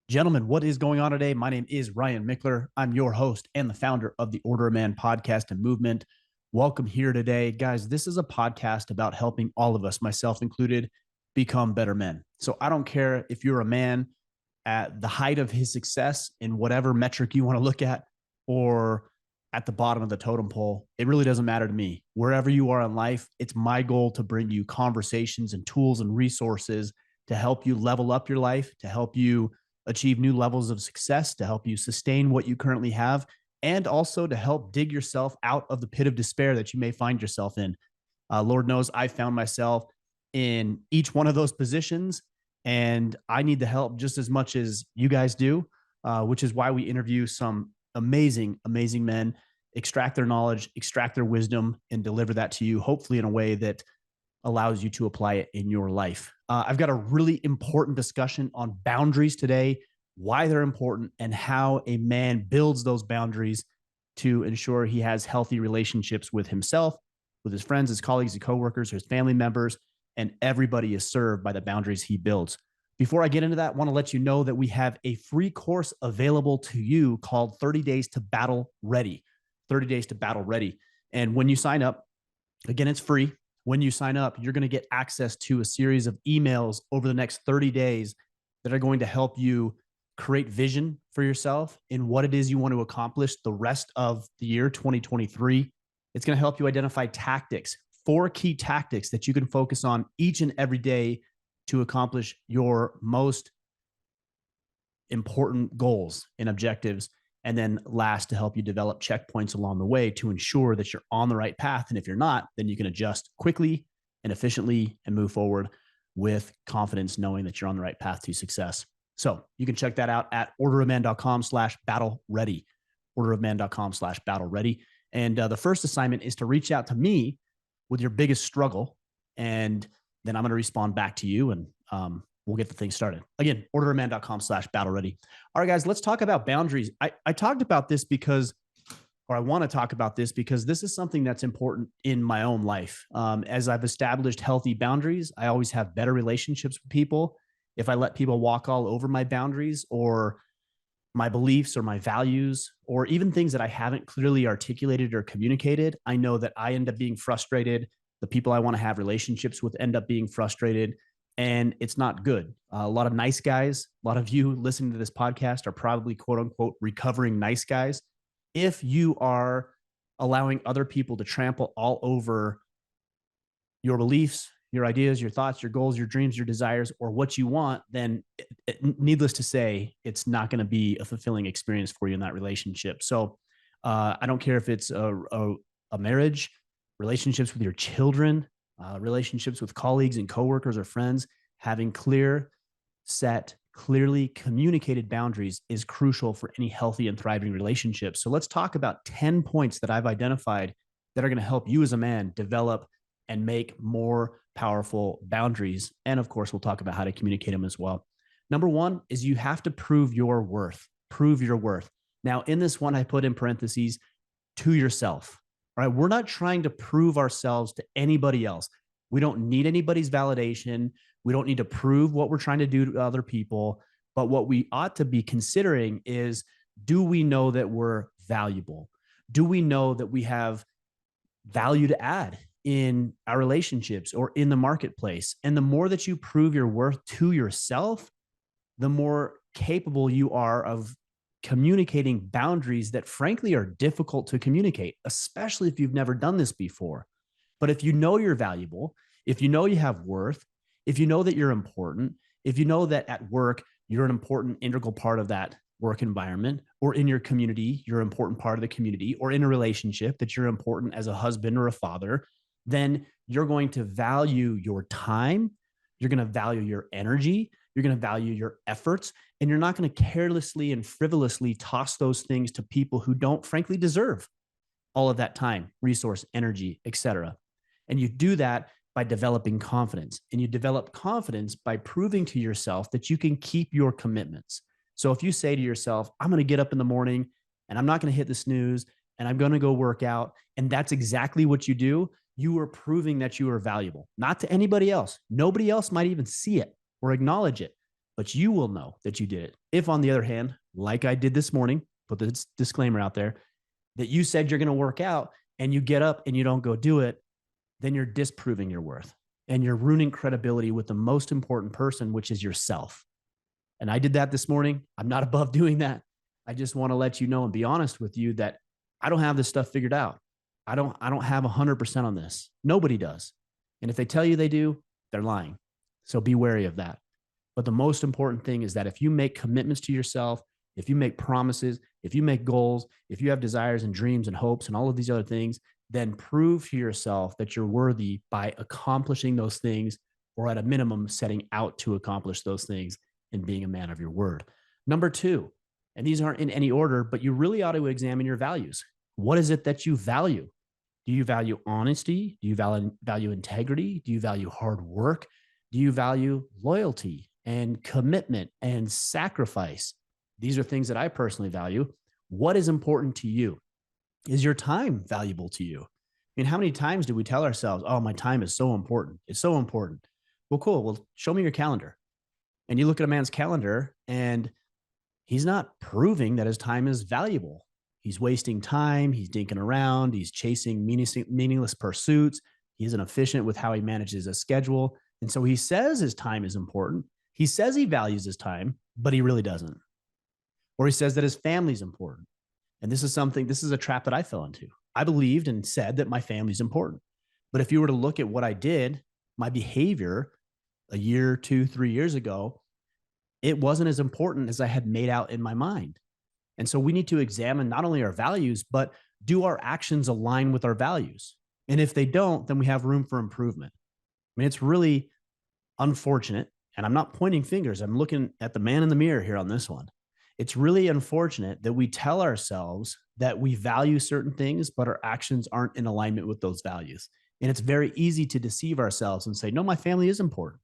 Gentlemen, what is going on today? My name is Ryan Mickler. I'm your host and the founder of the Order of Man podcast and movement. Welcome here today. Guys, this is a podcast about helping all of us, myself included, become better men. So I don't care if you're a man at the height of his success in whatever metric you want to look at, or at the bottom of the totem pole. It really doesn't matter to me. Wherever you are in life, it's my goal to bring you conversations and tools and resources to help you level up your life, to help you achieve new levels of success, to help you sustain what you currently have, and also to help dig yourself out of the pit of despair that you may find yourself in. Lord knows I found myself in each one of those positions, and I need the help just as much as you guys do, which is why we interview some amazing, amazing men, extract their knowledge, extract their wisdom, and deliver that to you, hopefully in a way that allows you to apply it in your life. I've got a really important discussion on boundaries today, why they're important, and how a man builds those boundaries to ensure he has healthy relationships with himself, with his friends, his colleagues, his coworkers, his family members, and everybody is served by the boundaries he builds. Before I get into that, I want to let you know that we have a free course available to you called 30 Days to Battle Ready. 30 Days to Battle Ready. And when you sign up, again, it's free. When you sign up, you're going to get access to a series of emails over the next 30 days that are going to help you create vision for yourself in what it is you want to accomplish the rest of the year 2023. It's going to help you identify tactics, 4 key tactics that you can focus on each and every day to accomplish your most important goals and objectives. And then last, to help you develop checkpoints along the way to ensure that you're on the right path. And if you're not, then you can adjust quickly and efficiently and move forward with confidence, knowing that you're on the right path to success. So you can check that out at orderofman.com/battle ready, orderofman.com/battle ready. And the first assignment is to reach out to me with your biggest struggle. And then I'm going to respond back to you, and we'll get the thing started. Again, orderofman.com/battle ready. All right, guys, let's talk about boundaries. I talked about this because, or I want to talk about this because this is something that's important in my own life. As I've established healthy boundaries, I always have better relationships with people. If I let people walk all over my boundaries or my beliefs or my values, or even things that I haven't clearly articulated or communicated, I know that I end up being frustrated. The people I want to have relationships with end up being frustrated, and it's not good. A lot of nice guys, a lot of you listening to this podcast are probably quote unquote recovering nice guys. If you are allowing other people to trample all over your beliefs, your ideas, your thoughts, your goals, your dreams, your desires, or what you want, then needless to say, it's not going to be a fulfilling experience for you in that relationship. So I don't care if it's a marriage, relationships with your children, relationships with colleagues and coworkers or friends. Having clear, set, clearly communicated boundaries is crucial for any healthy and thriving relationship. So let's talk about 10 points that I've identified that are going to help you as a man develop and make more powerful boundaries. And of course, we'll talk about how to communicate them as well. Number 1 is you have to prove your worth. Prove your worth. Now, in this one, I put in parentheses, to yourself. All right. We're not trying to prove ourselves to anybody else. We don't need anybody's validation. We don't need to prove what we're trying to do to other people. But what we ought to be considering is, do we know that we're valuable? Do we know that we have value to add in our relationships or in the marketplace? And the more that you prove your worth to yourself, the more capable you are of communicating boundaries that frankly are difficult to communicate, especially if you've never done this before. But if you know you're valuable, if you know you have worth, if you know that you're important, if you know that at work, you're an important integral part of that work environment, or in your community, you're an important part of the community, or in a relationship that you're important as a husband or a father, then you're going to value your time. You're going to value your energy. You're going to value your efforts, and you're not going to carelessly and frivolously toss those things to people who don't frankly deserve all of that time, resource, energy, etc. And you do that by developing confidence. And you develop confidence by proving to yourself that you can keep your commitments. So if you say to yourself, I'm going to get up in the morning and I'm not going to hit the snooze and I'm going to go work out, and that's exactly what you do, you are proving that you are valuable, not to anybody else. Nobody else might even see it or acknowledge it. but you will know that you did it. If, on the other hand, like I did this morning, put this disclaimer out there, that you said you're going to work out and you get up and you don't go do it, then you're disproving your worth and you're ruining credibility with the most important person, which is yourself. And I did that this morning. I'm not above doing that. I just want to let you know and be honest with you that I don't have this stuff figured out. I don't have 100% on this. Nobody does. And if they tell you they do, they're lying. So be wary of that. But the most important thing is that if you make commitments to yourself, if you make promises, if you make goals, if you have desires and dreams and hopes and all of these other things, then prove to yourself that you're worthy by accomplishing those things, or at a minimum, setting out to accomplish those things and being a man of your word. Number two, and these aren't in any order, but you really ought to examine your values. What is it that you value? Do you value honesty? Do you value integrity? Do you value hard work? Do you value loyalty and commitment and sacrifice? These are things that I personally value. What is important to you? Is your time valuable to you? I mean, how many times do we tell ourselves, oh, my time is so important. It's so important. Well, cool. Well, show me your calendar. And you look at a man's calendar and he's not proving that his time is valuable. He's wasting time. He's dinking around. He's chasing meaningless pursuits. He isn't efficient with how he manages his schedule. And so he says his time is important. He says he values his time, but he really doesn't. Or he says that his family is important. And this is a trap that I fell into. I believed and said that my family is important. But if you were to look at what I did, my behavior a year, 2, 3 years ago, it wasn't as important as I had made out in my mind. And so we need to examine not only our values, but do our actions align with our values? And if they don't, then we have room for improvement. I mean, it's really unfortunate. And I'm not pointing fingers. I'm looking at the man in the mirror here on this one. It's really unfortunate that we tell ourselves that we value certain things, but our actions aren't in alignment with those values. And it's very easy to deceive ourselves and say, no, my family is important.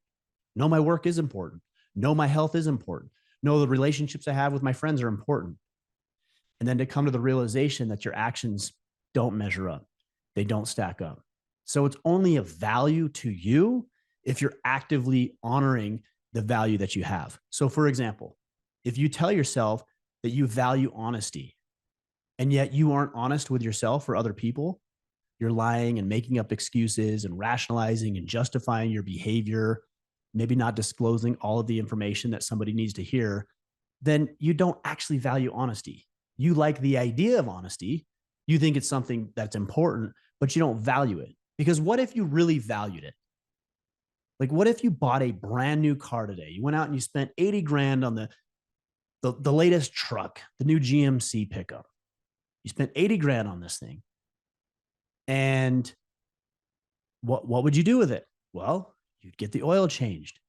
No, my work is important. No, my health is important. No, the relationships I have with my friends are important. And then to come to the realization that your actions don't measure up. They don't stack up. So it's only of value to you if you're actively honoring the value that you have. So for example, if you tell yourself that you value honesty and yet you aren't honest with yourself or other people, you're lying and making up excuses and rationalizing and justifying your behavior, maybe not disclosing all of the information that somebody needs to hear, then you don't actually value honesty. You like the idea of honesty. You think it's something that's important, but you don't value it. Because what if you really valued it? Like, what if you bought a brand new car today? You went out and you spent 80 grand on the latest truck, the new GMC pickup. You spent 80 grand on this thing. And what would you do with it? Well, you'd get the oil changed.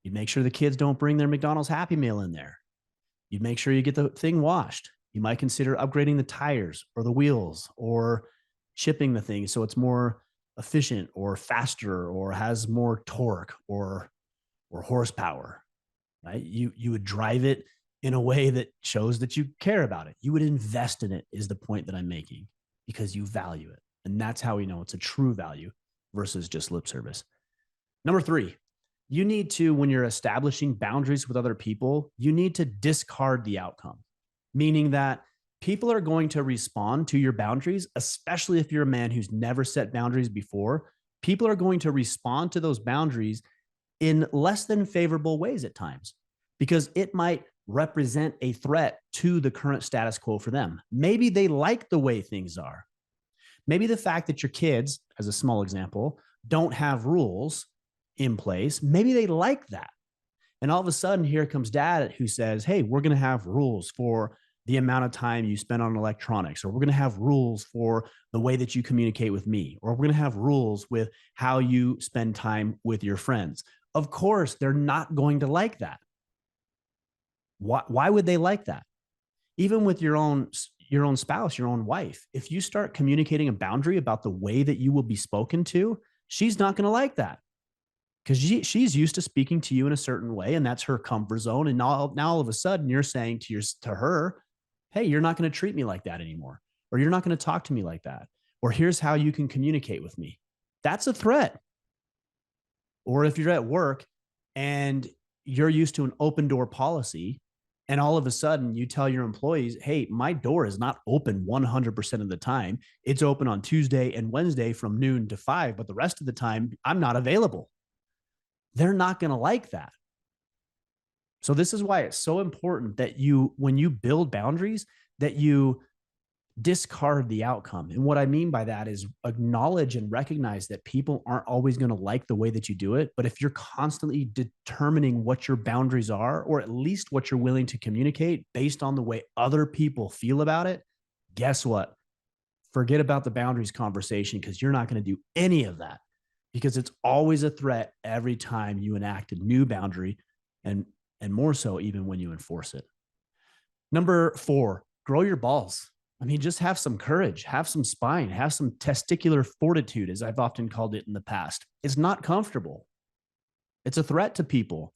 You'd make sure the kids don't bring their McDonald's Happy Meal in there. You'd make sure you get the thing washed. You might consider upgrading the tires or the wheels or chipping the thing so it's more efficient or faster or has more torque or horsepower, right? You would drive it in a way that shows that you care about it. You would invest in it is the point that I'm making, because you value it. And that's how we know it's a true value versus just lip service. Number 3, you need to, when you're establishing boundaries with other people, you need to discard the outcome, meaning that people are going to respond to your boundaries, especially if you're a man who's never set boundaries before. People are going to respond to those boundaries in less than favorable ways at times, because it might represent a threat to the current status quo for them. Maybe they like the way things are. Maybe the fact that your kids, as a small example, don't have rules in place, maybe they like that. And all of a sudden, here comes dad who says, hey, we're going to have rules for the amount of time you spend on electronics, or we're going to have rules for the way that you communicate with me, or we're going to have rules with how you spend time with your friends. Of course, they're not going to like that. Why would they like that? Even with your own spouse, your own wife, if you start communicating a boundary about the way that you will be spoken to, she's not going to like that, because she's used to speaking to you in a certain way, and that's her comfort zone. And now all of a sudden you're saying to her, hey, you're not going to treat me like that anymore, or you're not going to talk to me like that, or here's how you can communicate with me. That's a threat. Or if you're at work and you're used to an open door policy, and all of a sudden you tell your employees, hey, my door is not open 100% of the time. It's open on Tuesday and Wednesday from noon to 5, but the rest of the time I'm not available. They're not going to like that. So this is why it's so important that you, when you build boundaries, that you discard the outcome. And what I mean by that is acknowledge and recognize that people aren't always going to like the way that you do it. But if you're constantly determining what your boundaries are, or at least what you're willing to communicate based on the way other people feel about it, guess what? Forget about the boundaries conversation, because you're not going to do any of that, because it's always a threat every time you enact a new boundary, and more so even when you enforce it. Number 4, grow your balls. I mean, just have some courage, have some spine, have some testicular fortitude, as I've often called it in the past. It's not comfortable. It's a threat to people.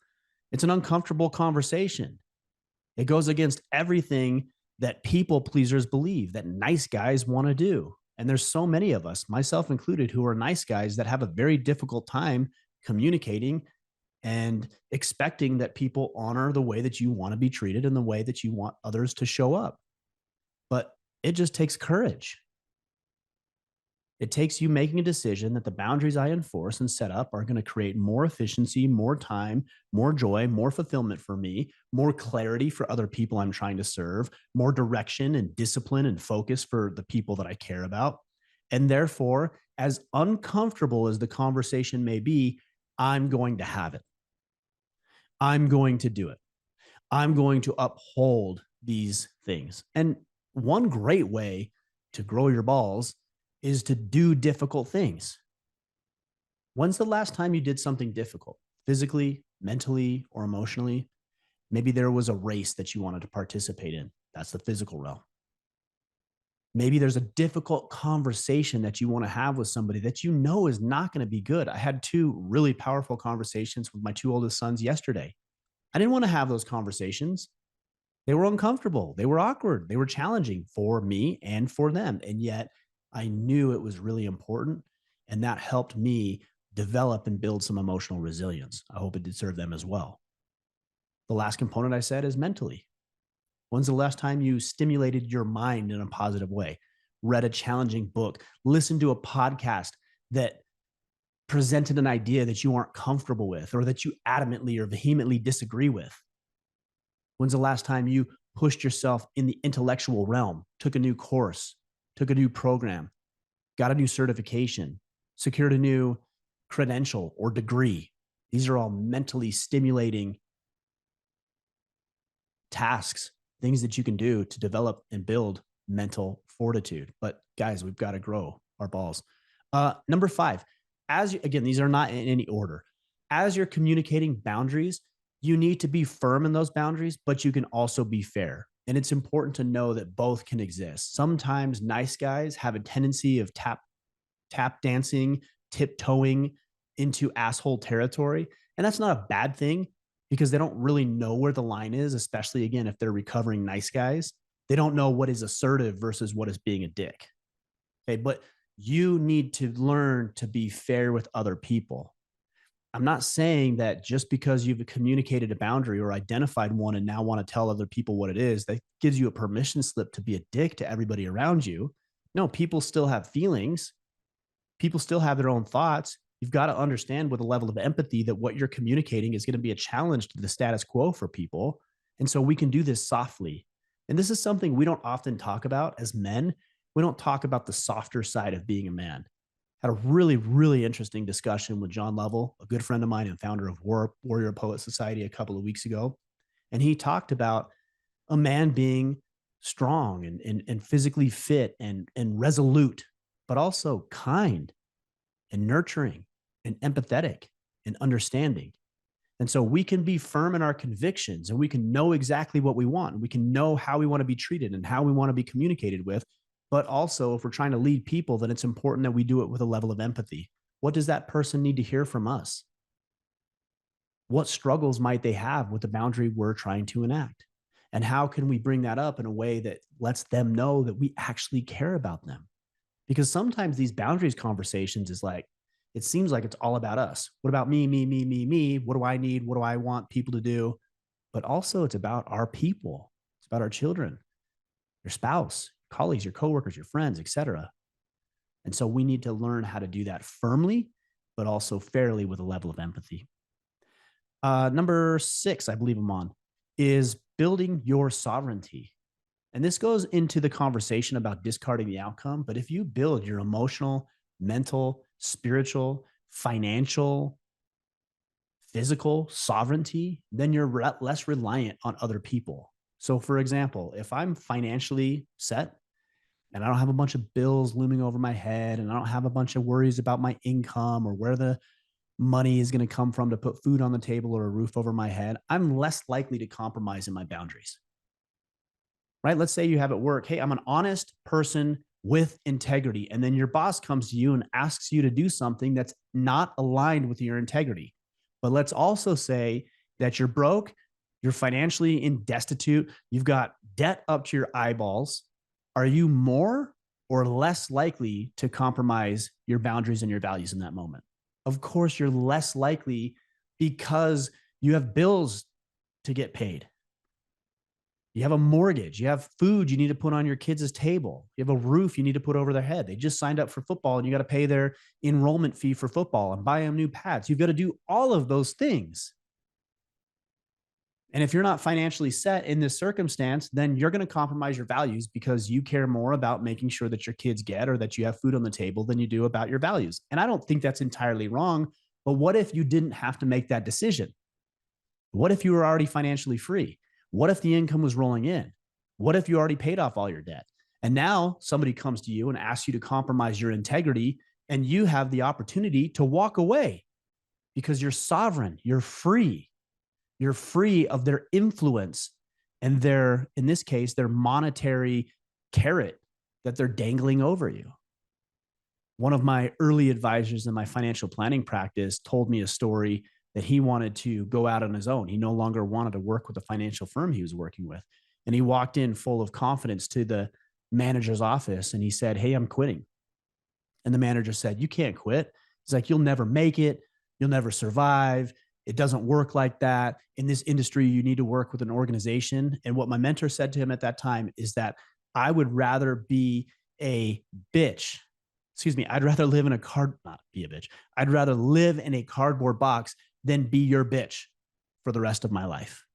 It's an uncomfortable conversation. It goes against everything that people pleasers believe that nice guys want to do. And there's so many of us, myself included, who are nice guys that have a very difficult time communicating and expecting that people honor the way that you want to be treated and the way that you want others to show up. But it just takes courage. It takes you making a decision that the boundaries I enforce and set up are going to create more efficiency, more time, more joy, more fulfillment for me, more clarity for other people I'm trying to serve, more direction and discipline and focus for the people that I care about. And therefore, as uncomfortable as the conversation may be, I'm going to have it. I'm going to do it. I'm going to uphold these things. And one great way to grow your balls is to do difficult things. When's the last time you did something difficult, physically, mentally, or emotionally? Maybe there was a race that you wanted to participate in. That's the physical realm. Maybe there's a difficult conversation that you want to have with somebody that you know is not going to be good. I had 2 really powerful conversations with my 2 oldest sons yesterday. I didn't want to have those conversations. They were uncomfortable. They were awkward. They were challenging for me and for them. And yet I knew it was really important. And that helped me develop and build some emotional resilience. I hope it did serve them as well. The last component I said is mentally. When's the last time you stimulated your mind in a positive way? Read a challenging book, listened to a podcast that presented an idea that you aren't comfortable with, or that you adamantly or vehemently disagree with? When's the last time you pushed yourself in the intellectual realm, took a new course, took a new program, got a new certification, secured a new credential or degree? These are all mentally stimulating tasks, things that you can do to develop and build mental fortitude. But guys, we've got to grow our balls. Number 5, again, these are not in any order. As you're communicating boundaries, you need to be firm in those boundaries, but you can also be fair. And it's important to know that both can exist. Sometimes nice guys have a tendency of tap dancing, tiptoeing into asshole territory. And that's not a bad thing, because they don't really know where the line is, especially, again, if they're recovering nice guys. They don't know what is assertive versus what is being a dick. Okay, but you need to learn to be fair with other people. I'm not saying that just because you've communicated a boundary or identified one and now want to tell other people what it is, that gives you a permission slip to be a dick to everybody around you. No, people still have feelings. People still have their own thoughts. You've got to understand with a level of empathy that what you're communicating is going to be a challenge to the status quo for people. And so we can do this softly. And this is something we don't often talk about as men. We don't talk about the softer side of being a man. Had a really, really interesting discussion with John Lovell, a good friend of mine and founder of Warrior Poet Society, a couple of weeks ago. And he talked about a man being strong and physically fit and resolute, but also kind and nurturing and empathetic and understanding. And so we can be firm in our convictions, and we can know exactly what we want. We can know how we want to be treated and how we want to be communicated with. But also, if we're trying to lead people, then it's important that we do it with a level of empathy. What does that person need to hear from us? What struggles might they have with the boundary we're trying to enact? And how can we bring that up in a way that lets them know that we actually care about them? Because sometimes these boundaries conversations is like, it seems like it's all about us. What about me, me, me, me, me? What do I need? What do I want people to do? But also it's about our people. It's about our children, your spouse, colleagues, your coworkers, your friends, etc. And so we need to learn how to do that firmly, but also fairly with a level of empathy. Number 6, I believe I'm on, is building your sovereignty. And this goes into the conversation about discarding the outcome. But if you build your emotional, mental, spiritual, financial, physical sovereignty, then you're less reliant on other people. So, for example, if I'm financially set and I don't have a bunch of bills looming over my head and I don't have a bunch of worries about my income or where the money is going to come from to put food on the table or a roof over my head, I'm less likely to compromise in my boundaries. Right? Let's say you have at work, hey, I'm an honest person with integrity. And then your boss comes to you and asks you to do something that's not aligned with your integrity. But let's also say that you're broke, you're financially destitute, you've got debt up to your eyeballs. Are you more or less likely to compromise your boundaries and your values in that moment? Of course, you're less likely because you have bills to get paid. You have a mortgage, you have food you need to put on your kids' table, you have a roof you need to put over their head. They just signed up for football and you got to pay their enrollment fee for football and buy them new pads. You've got to do all of those things. And if you're not financially set in this circumstance, then you're going to compromise your values because you care more about making sure that your kids get or that you have food on the table than you do about your values. And I don't think that's entirely wrong. But what if you didn't have to make that decision? What if you were already financially free? What if the income was rolling in? What if you already paid off all your debt? And now somebody comes to you and asks you to compromise your integrity, and you have the opportunity to walk away because you're sovereign, you're free. You're free of their influence and their, in this case, their monetary carrot that they're dangling over you. One of my early advisors in my financial planning practice told me a story that he wanted to go out on his own. He no longer wanted to work with the financial firm he was working with. And he walked in full of confidence to the manager's office and he said, "Hey, I'm quitting." And the manager said, "You can't quit." He's like, "You'll never make it. You'll never survive. It doesn't work like that. In this industry, you need to work with an organization." And what my mentor said to him at that time is that I would rather be a bitch. Excuse me. I'd rather live in a not be a bitch. I'd rather live in a cardboard box than be your bitch for the rest of my life.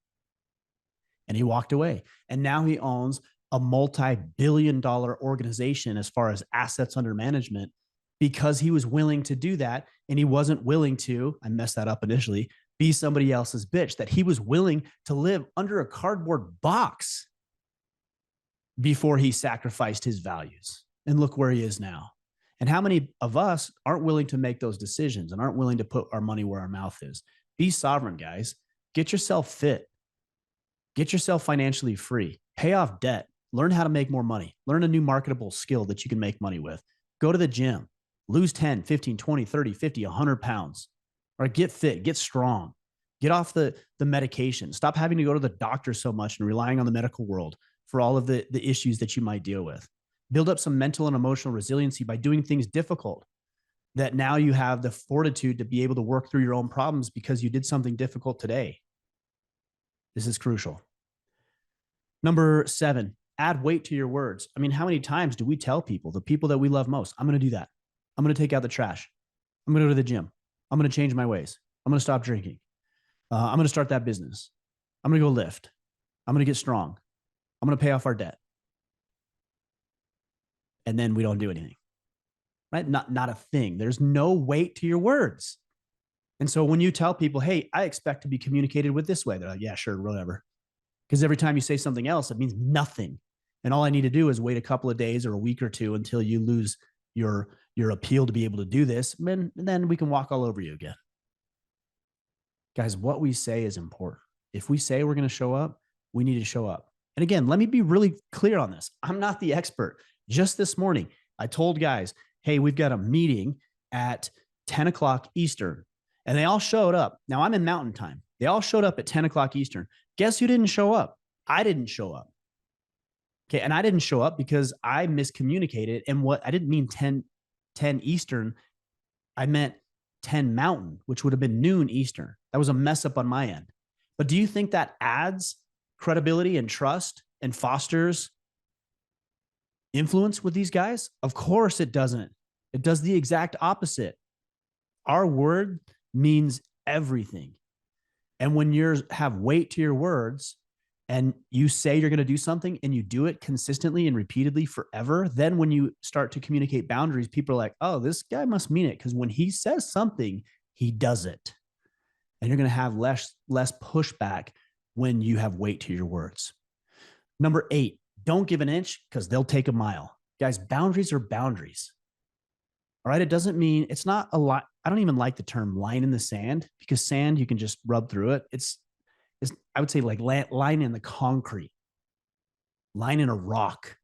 And he walked away. And now he owns a multi-billion-dollar organization as far as assets under management because he was willing to do that. And he wasn't willing to, I messed that up initially, be somebody else's bitch, that he was willing to live under a cardboard box before he sacrificed his values. And look where he is now. And how many of us aren't willing to make those decisions and aren't willing to put our money where our mouth is? Be sovereign, guys. Get yourself fit. Get yourself financially free. Pay off debt. Learn how to make more money. Learn a new marketable skill that you can make money with. Go to the gym. Lose 10, 15, 20, 30, 50, 100 pounds. Or get fit. Get strong. Get off the medication. Stop having to go to the doctor so much and relying on the medical world for all of the issues that you might deal with. Build up some mental and emotional resiliency by doing things difficult that now you have the fortitude to be able to work through your own problems because you did something difficult today. This is crucial. Number 7, add weight to your words. I mean, how many times do we tell people, the people that we love most, I'm going to do that. I'm going to take out the trash. I'm going to go to the gym. I'm going to change my ways. I'm going to stop drinking. I'm going to start that business. I'm going to go lift. I'm going to get strong. I'm going to pay off our debt. And then we don't do anything, right? Not a thing. There's no weight to your words. And so when you tell people, hey, I expect to be communicated with this way, they're like, yeah, sure, whatever. Because every time you say something else, it means nothing. And all I need to do is wait a couple of days or a week or two until you lose your appeal to be able to do this. And then we can walk all over you again. Guys, what we say is important. If we say we're going to show up, we need to show up. And again, let me be really clear on this. I'm not the expert. Just this morning, I told guys, hey, we've got a meeting at 10 o'clock Eastern. And they all showed up. Now I'm in Mountain Time. They all showed up at 10 o'clock Eastern. Guess who didn't show up? I didn't show up. Okay. And I didn't show up because I miscommunicated. And what I didn't mean 10 Eastern. I meant 10 Mountain, which would have been noon Eastern. That was a mess up on my end. But do you think that adds credibility and trust and fosters influence with these guys? Of course it doesn't. It does the exact opposite. Our word means everything. And when you have weight to your words and you say you're going to do something and you do it consistently and repeatedly forever, then when you start to communicate boundaries, people are like, oh, this guy must mean it. Because when he says something, he does it. And you're going to have less pushback when you have weight to your words. Number 8, don't give an inch because they'll take a mile. Guys, boundaries are boundaries. All right. It doesn't mean it's not a lot. I don't even like the term line in the sand because sand, you can just rub through it. It's I would say like line in the concrete, line in a rock.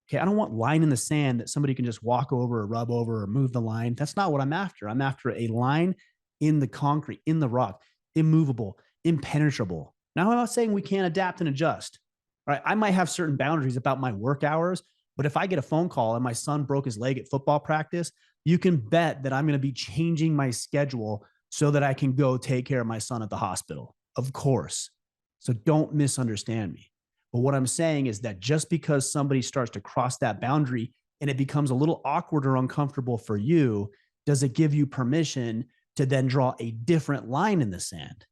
Okay. I don't want line in the sand that somebody can just walk over or rub over or move the line. That's not what I'm after. I'm after a line in the concrete, in the rock, immovable, impenetrable. Now, I'm not saying we can't adapt and adjust. All right. I might have certain boundaries about my work hours, but if I get a phone call and my son broke his leg at football practice, you can bet that I'm going to be changing my schedule so that I can go take care of my son at the hospital. Of course. So don't misunderstand me. But what I'm saying is that just because somebody starts to cross that boundary and it becomes a little awkward or uncomfortable for you, does it give you permission to then draw a different line in the sand?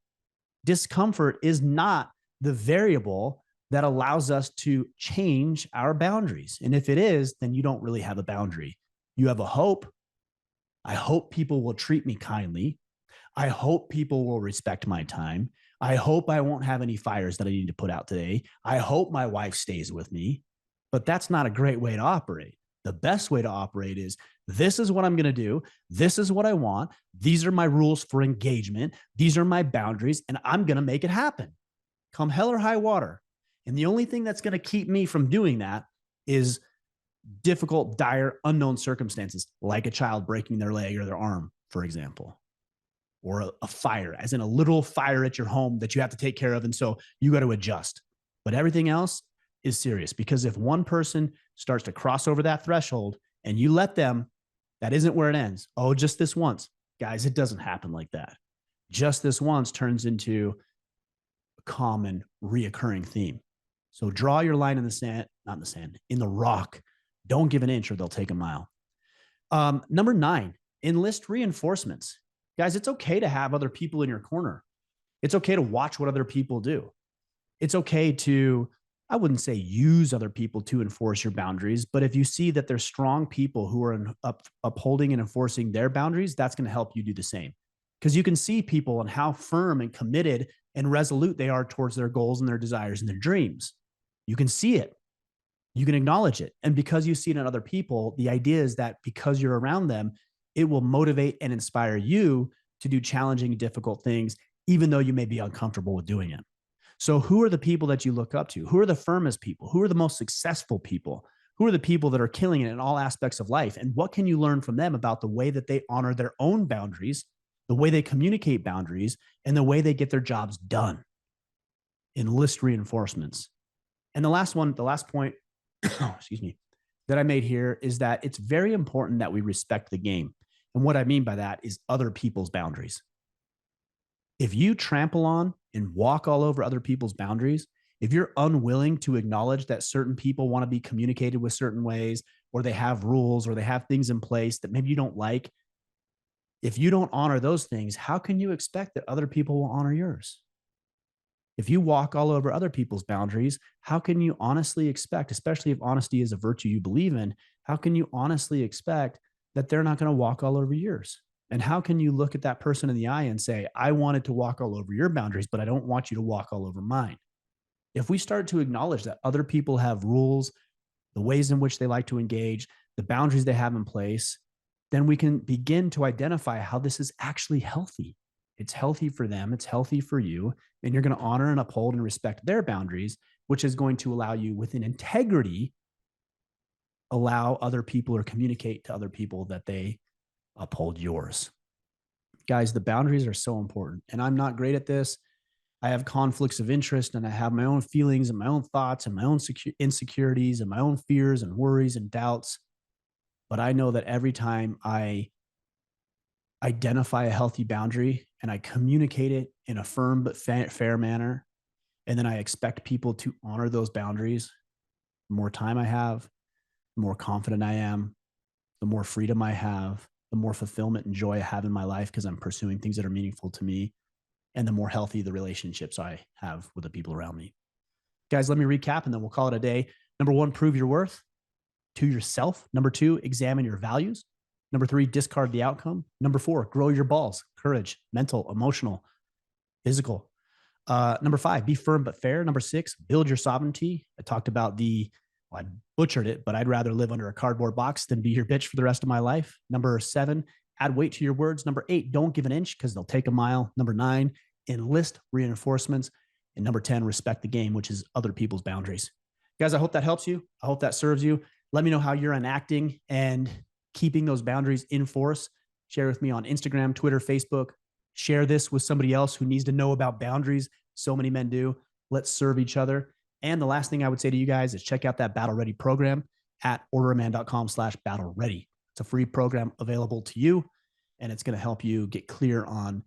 Discomfort is not the variable that allows us to change our boundaries. And if it is, then you don't really have a boundary. You have a hope. I hope people will treat me kindly. I hope people will respect my time. I hope I won't have any fires that I need to put out today. I hope my wife stays with me. But that's not a great way to operate. The best way to operate is this is what I'm going to do. This is what I want. These are my rules for engagement. These are my boundaries, and I'm going to make it happen. Come hell or high water. And the only thing that's going to keep me from doing that is difficult, dire, unknown circumstances, like a child breaking their leg or their arm, for example, or a fire, as in a literal fire at your home that you have to take care of. And so you got to adjust. But everything else is serious, because if one person starts to cross over that threshold and you let them, that isn't where it ends. Oh, just this once. Guys, it doesn't happen like that. Just this once turns into a common reoccurring theme. So draw your line in the sand, not in the sand, in the rock. Don't give an inch or they'll take a mile. Number 9, enlist reinforcements. Guys, it's okay to have other people in your corner. It's okay to watch what other people do. It's okay to, I wouldn't say use other people to enforce your boundaries, but if you see that there's strong people who are upholding and enforcing their boundaries, that's going to help you do the same. Because you can see people and how firm and committed and resolute they are towards their goals and their desires and their dreams. You can see it. You can acknowledge it. And because you see it in other people, the idea is that because you're around them, it will motivate and inspire you to do challenging, difficult things, even though you may be uncomfortable with doing it. So who are the people that you look up to? Who are the firmest people? Who are the most successful people? Who are the people that are killing it in all aspects of life? And what can you learn from them about the way that they honor their own boundaries, the way they communicate boundaries, and the way they get their jobs done? Enlist reinforcements. And the last point, excuse me, that I made here is that it's very important that we respect the game. And what I mean by that is other people's boundaries. If you trample on and walk all over other people's boundaries, if you're unwilling to acknowledge that certain people want to be communicated with certain ways, or they have rules, or they have things in place that maybe you don't like, if you don't honor those things, how can you expect that other people will honor yours? If you walk all over other people's boundaries, how can you honestly expect, especially if honesty is a virtue you believe in, how can you honestly expect that they're not going to walk all over yours? And how can you look at that person in the eye and say, I wanted to walk all over your boundaries, but I don't want you to walk all over mine? If we start to acknowledge that other people have rules, the ways in which they like to engage, the boundaries they have in place, then we can begin to identify how this is actually healthy. It's healthy for them. It's healthy for you. And you're going to honor and uphold and respect their boundaries, which is going to allow you within integrity, allow other people or communicate to other people that they uphold yours. Guys, the boundaries are so important. And I'm not great at this. I have conflicts of interest, and I have my own feelings and my own thoughts and my own insecurities and my own fears and worries and doubts. But I know that every time I identify a healthy boundary and I communicate it in a firm but fair manner, and then I expect people to honor those boundaries, the more time I have, the more confident I am, the more freedom I have, the more fulfillment and joy I have in my life because I'm pursuing things that are meaningful to me, and the more healthy the relationships I have with the people around me. Guys, let me recap and then we'll call it a day. Number one, prove your worth to yourself. Number two, examine your values. Number three, discard the outcome. Number four, grow your balls, courage, mental, emotional, physical. Number five, be firm but fair. Number six, build your sovereignty. I talked about well, I butchered it, but I'd rather live under a cardboard box than be your bitch for the rest of my life. Number seven, add weight to your words. Number eight, don't give an inch because they'll take a mile. Number nine, enlist reinforcements. And number 10, respect the game, which is other people's boundaries. Guys, I hope that helps you. I hope that serves you. Let me know how you're enacting and keeping those boundaries in force. Share with me on Instagram, Twitter, Facebook. Share this with somebody else who needs to know about boundaries. So many men do. Let's serve each other. And the last thing I would say to you guys is check out that Battle Ready program at orderaman.com/battle ready. It's a free program available to you, and it's going to help you get clear on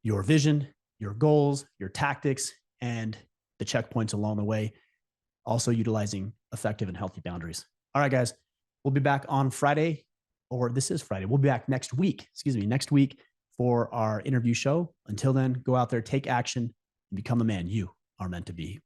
your vision, your goals, your tactics, and the checkpoints along the way, also utilizing effective and healthy boundaries. All right, guys, we'll be back on Friday, or this is Friday. We'll be back next week for our interview show. Until then, go out there, take action, and become the man you are meant to be.